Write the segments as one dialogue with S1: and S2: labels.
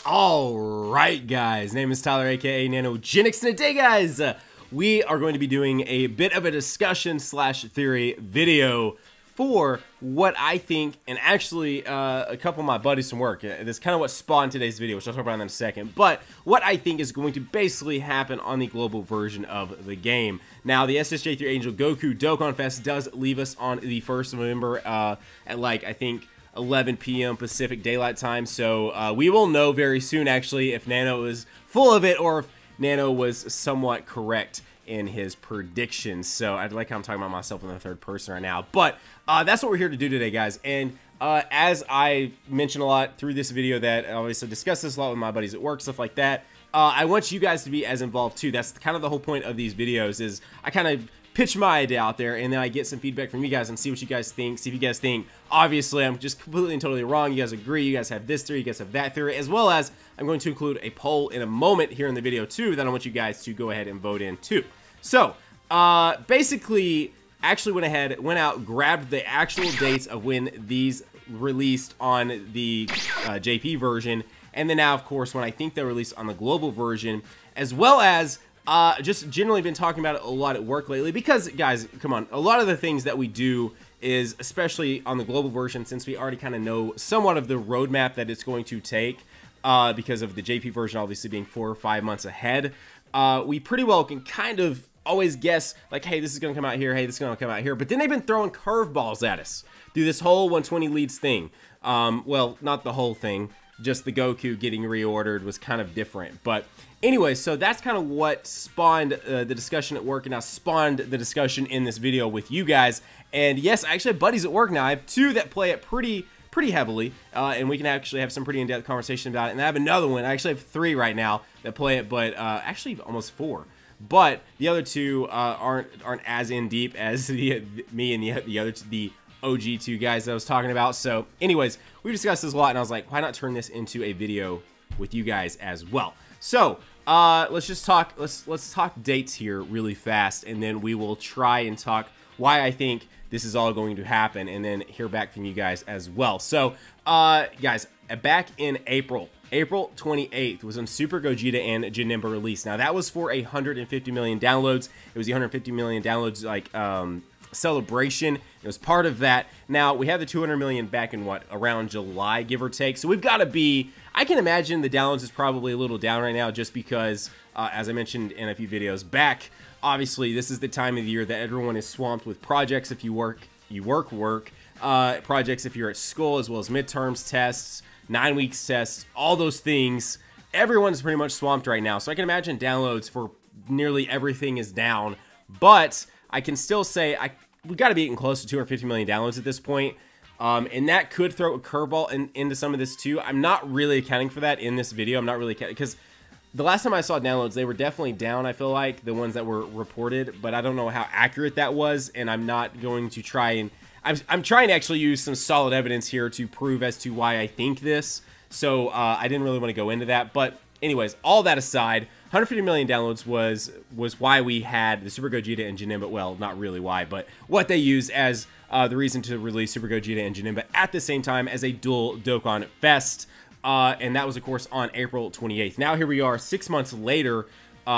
S1: Alright guys, name is Tyler aka Nanogenix, and today guys, we are going to be doing a bit of a discussion slash theory video for what I think, and actually a couple of my buddies from work, that's kind of what spawned today's video, which I'll talk about in a second, but what I think is going to basically happen on the global version of the game. Now, the SSJ3 Angel Goku Dokkan Fest does leave us on the 1st of November at like, I think, 11 p.m. Pacific Daylight Time, so we will know very soon actually if Nano is full of it or if Nano was somewhat correct in his predictions. So I like how I'm talking about myself in the third person right now, but that's what we're here to do today, guys. And as I mentioned a lot through this video, that I obviously discuss this a lot with my buddies at work, stuff like that, I want you guys to be as involved too. That's kind of the whole point of these videos, is I kind of pitch my idea out there, and then I get some feedback from you guys and see what you guys think. See if you guys think, obviously, I'm just completely and totally wrong. You guys agree. You guys have this theory. You guys have that theory, as well as I'm going to include a poll in a moment here in the video too that I want you guys to go ahead and vote in too. So, basically, actually went out, grabbed the actual dates of when these released on the JP version, and then now, of course, when I think they're released on the global version, as well as just generally been talking about it a lot at work lately, because guys, come on, a lot of the things that we do is, especially on the global version, since we already kind of know somewhat of the roadmap that it's going to take, because of the JP version obviously being 4 or 5 months ahead, we pretty well can kind of always guess, like, hey, this is going to come out here, hey, this is going to come out here, but then they've been throwing curveballs at us through this whole 120 leads thing. Well, not the whole thing, just the Goku getting reordered was kind of different, but anyway, so that's kind of what spawned the discussion at work, and now spawned the discussion in this video with you guys. And yes, I actually have buddies at work now. I have 2 that play it pretty heavily, and we can actually have some pretty in-depth conversation about it. And I have another one. I actually have 3 right now that play it, but actually almost 4. But the other 2 aren't as in deep as me and the OG 2 guys that I was talking about. So anyways, we discussed this a lot, and I was like, why not turn this into a video with you guys as well? So let's just talk, let's talk dates here really fast, and then we will try and talk why I think this is all going to happen, and then hear back from you guys as well. So guys, back in April 28th was when Super Gogeta and Janemba released. Now that was for 150 million downloads. It was the 150 million downloads like celebration. It was part of that. Now we have the 200 million back in what, around July, give or take. So we've got to be, I can imagine the downloads is probably a little down right now, just because as I mentioned in a few videos back, obviously this is the time of the year that everyone is swamped with projects. If you work projects if you're at school, as well as midterms, tests, 9 weeks tests, all those things. Everyone's pretty much swamped right now, so I can imagine downloads for nearly everything is down, but I can still say we got to be getting close to 250 million downloads at this point, and that could throw a curveball into some of this too. I'm not really accounting for that in this video. I'm not really, because the last time I saw downloads, they were definitely down, I feel like, the ones that were reported, but I don't know how accurate that was, and I'm not going to try and, I'm trying to actually use some solid evidence here to prove as to why I think this, so I didn't really want to go into that. But anyways, all that aside, 150 million downloads was why we had the Super Gogeta and Janemba, well, not really why, but what they used as the reason to release Super Gogeta and Janemba at the same time as a dual Dokkan Fest, and that was, of course, on April 28th. Now here we are 6 months later,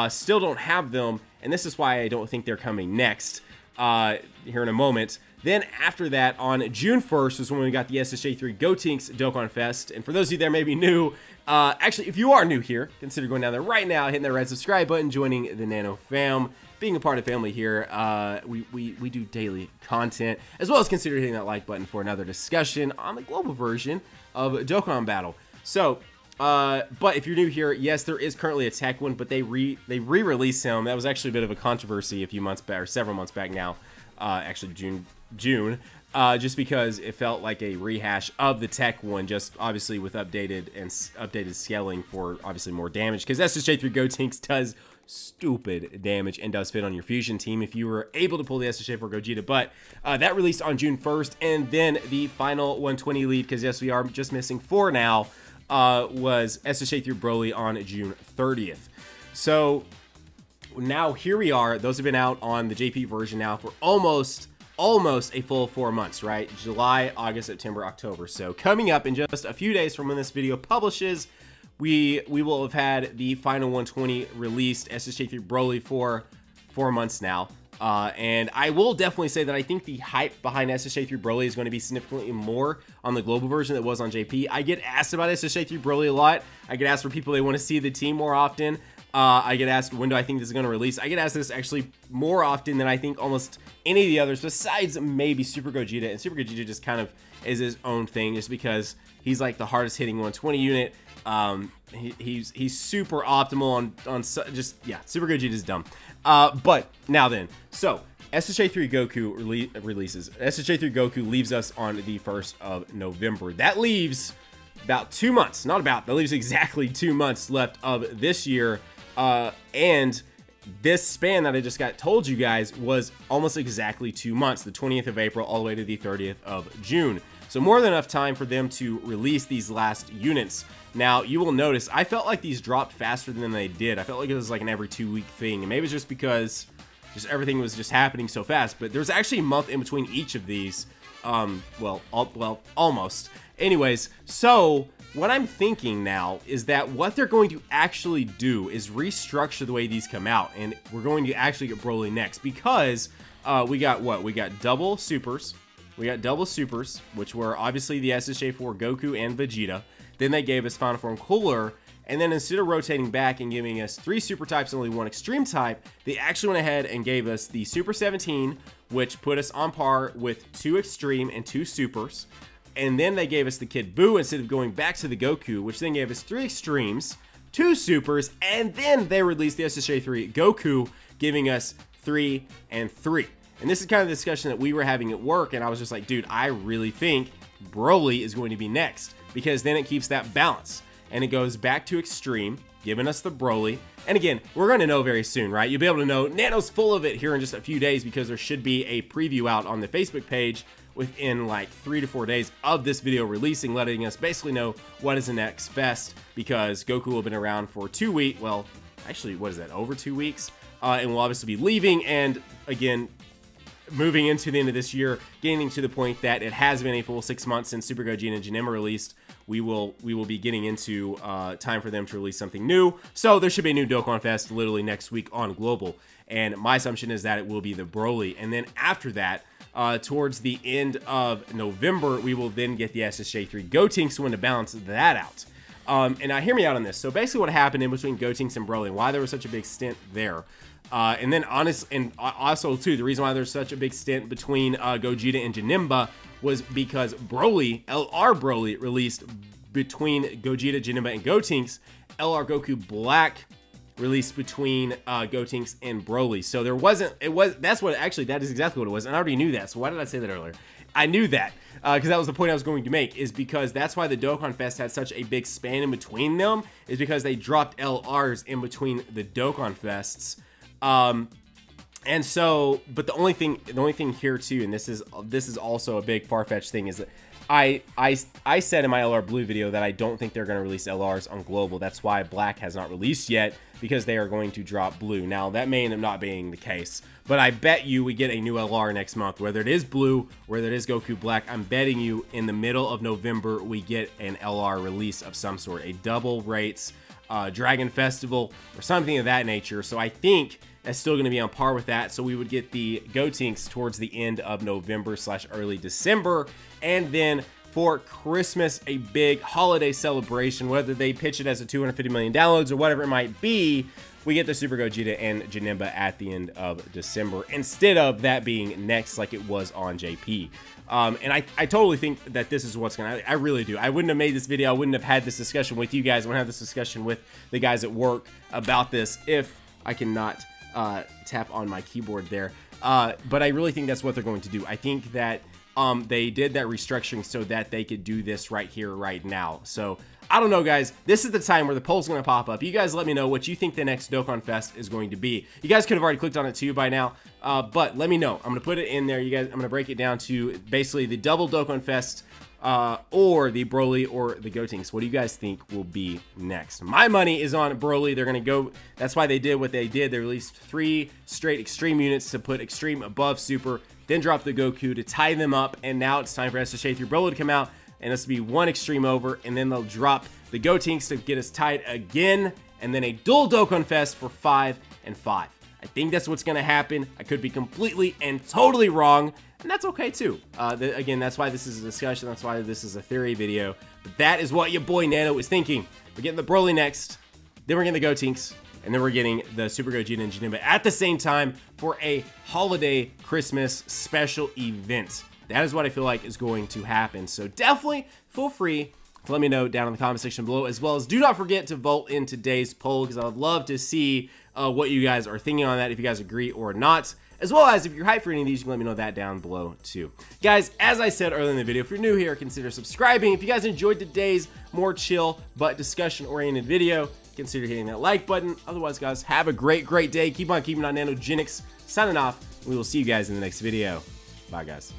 S1: still don't have them, and this is why I don't think they're coming next here in a moment. Then after that, on June 1st is when we got the SSJ3 Gotenks Dokkan Fest. And for those of you that may be new, actually, if you are new here, consider going down there right now, hitting that red subscribe button, joining the Nano fam, being a part of the family here. We do daily content, as well as consider hitting that like button for another discussion on the global version of Dokkan Battle. So, but if you're new here, yes, there is currently a tech one, but they re-released him. That was actually a bit of a controversy a few months back, or several months back now. Actually June, just because it felt like a rehash of the tech one, just obviously with updated scaling for obviously more damage, because SSJ3 Gotenks does stupid damage and does fit on your fusion team if you were able to pull the SSJ4 Gogeta. But that released on June 1st, and then the final 120 lead, because yes, we are just missing 4 now, was SSJ3 Broly on June 30th. So now here we are. Those have been out on the JP version now for almost a full 4 months, right? July, August, September, October. So coming up in just a few days from when this video publishes, we will have had the final 120 released SSJ3 Broly for 4 months now. And I will definitely say that I think the hype behind SSJ3 Broly is going to be significantly more on the global version than it was on JP. I get asked about SSJ3 Broly a lot. I get asked for people they want to see the team more often. I get asked, when do I think this is going to release? I get asked this actually more often than I think almost any of the others, besides maybe Super Gogeta. And Super Gogeta just kind of is his own thing, just because he's like the hardest hitting 120 unit. He's super optimal on yeah, Super Gogeta is dumb. But now then, so SSJ3 Goku releases. SSJ3 Goku leaves us on the 1st of November. That leaves about 2 months, that leaves exactly 2 months left of this year. And this span that I just told you guys was almost exactly 2 months, the 20th of April all the way to the 30th of June. So more than enough time for them to release these last units. Now, you will notice, I felt like these dropped faster than they did. I felt like it was like an every 2 week thing. And maybe it's just because everything was just happening so fast. But there's actually a month in between each of these. Well, almost. Anyways, so what I'm thinking now is that what they're going to actually do is restructure the way these come out. And we're going to actually get Broly next. Because we got what? We got double supers. We got double supers, which were obviously the SSJ4 Goku and Vegeta. Then they gave us Final Form Cooler. And then instead of rotating back and giving us 3 super types and only 1 extreme type, they actually went ahead and gave us the Super 17, which put us on par with 2 extreme and 2 supers. And then they gave us the Kid Buu instead of going back to the Goku, which then gave us 3 extremes, 2 supers, and then they released the SSJ3 Goku, giving us 3 and 3. And this is kind of the discussion that we were having at work, and I was just like, dude, I really think Broly is going to be next, because then it keeps that balance. And it goes back to extreme, giving us the Broly. And again, we're going to know very soon, right? You'll be able to know Nano's full of it here in just a few days, because there should be a preview out on the Facebook page within like 3 to 4 days of this video releasing, letting us basically know what is the next fest, because Goku will have been around for 2 weeks. Well, actually, what is that? Over 2 weeks? And we'll obviously be leaving. And again, moving into the end of this year, getting to the point that it has been a full 6 months since Super Gogeta and Janemba released, we will be getting into time for them to release something new. So there should be a new Dokkan Fest literally next week on Global. And my assumption is that it will be the Broly. And then after that, towards the end of November, we will then get the SSJ3 Gotenks to balance that out. And now hear me out on this. So basically what happened in between Gotenks and Broly, and why there was such a big stint there. And then also too, the reason why there's such a big stint between Gogeta and Janemba was because Broly, LR Broly, released between Gogeta, Janemba, and Gotenks. LR Goku Black released between Gotenks and Broly. So there wasn't, that is exactly what it was. And I already knew that. So why did I say that earlier? I knew that because that was the point I was going to make, is because that's why the Dokkan Fest had such a big span in between them, is because they dropped LRs in between the Dokkan Fests. And so, but the only thing here too, and this is also a big far-fetched thing, is that I said in my LR Blue video that I don't think they're going to release LRs on Global. That's why Black has not released yet, because they are going to drop Blue. Now, that may end up not being the case, but I bet you we get a new LR next month. Whether it is Blue, whether it is Goku Black, I'm betting you in the middle of November we get an LR release of some sort, a double rates, Dragon Festival, or something of that nature. So I think that's still going to be on par with that. So we would get the Gotenks towards the end of November / early December. And then for Christmas, a big holiday celebration, whether they pitch it as a 250 million downloads or whatever it might be, we get the Super Gogeta and Janemba at the end of December, instead of that being next like it was on JP. And I totally think that this is what's going to, I really do. I wouldn't have made this video, I wouldn't have had this discussion with you guys, I wouldn't have this discussion with the guys at work about this if I cannot tap on my keyboard there. But I really think that's what they're going to do. I think that they did that restructuring so that they could do this right here, right now. So I don't know, guys. This is the time where the poll's going to pop up. You guys let me know what you think the next Dokkan Fest is going to be. You guys could have already clicked on it too by now, but let me know. I'm going to put it in there. You guys, I'm going to break it down to basically the double Dokkan Fest, or the Broly or the Gotenks. What do you guys think will be next? My money is on Broly. They're going to go, that's why they did what they did. They released 3 straight extreme units to put extreme above super, then drop the Goku to tie them up, and now it's time for SSJ3 Broly to come out. and this will be one extreme over, and then they'll drop the Gotenks to get us tied again, and then a dual Dokkan Fest for 5 and 5. I think that's what's going to happen. I could be completely and totally wrong, and that's okay too. Again, that's why this is a discussion. That's why this is a theory video. But that is what your boy Nano is thinking. We're getting the Broly next, then we're getting the Gotenks, and then we're getting the Super Gogeta and Janemba at the same time for a holiday Christmas special event. That is what I feel like is going to happen. So definitely feel free to let me know down in the comment section below, as well as do not forget to vote in today's poll, because I would love to see what you guys are thinking on that, if you guys agree or not. As well as if you're hyped for any of these, you can let me know that down below too. Guys, as I said earlier in the video, if you're new here, consider subscribing. If you guys enjoyed today's more chill but discussion-oriented video, consider hitting that like button. Otherwise, guys, have a great day. Keep on keeping on Nanogenix. Signing off. We will see you guys in the next video. Bye, guys.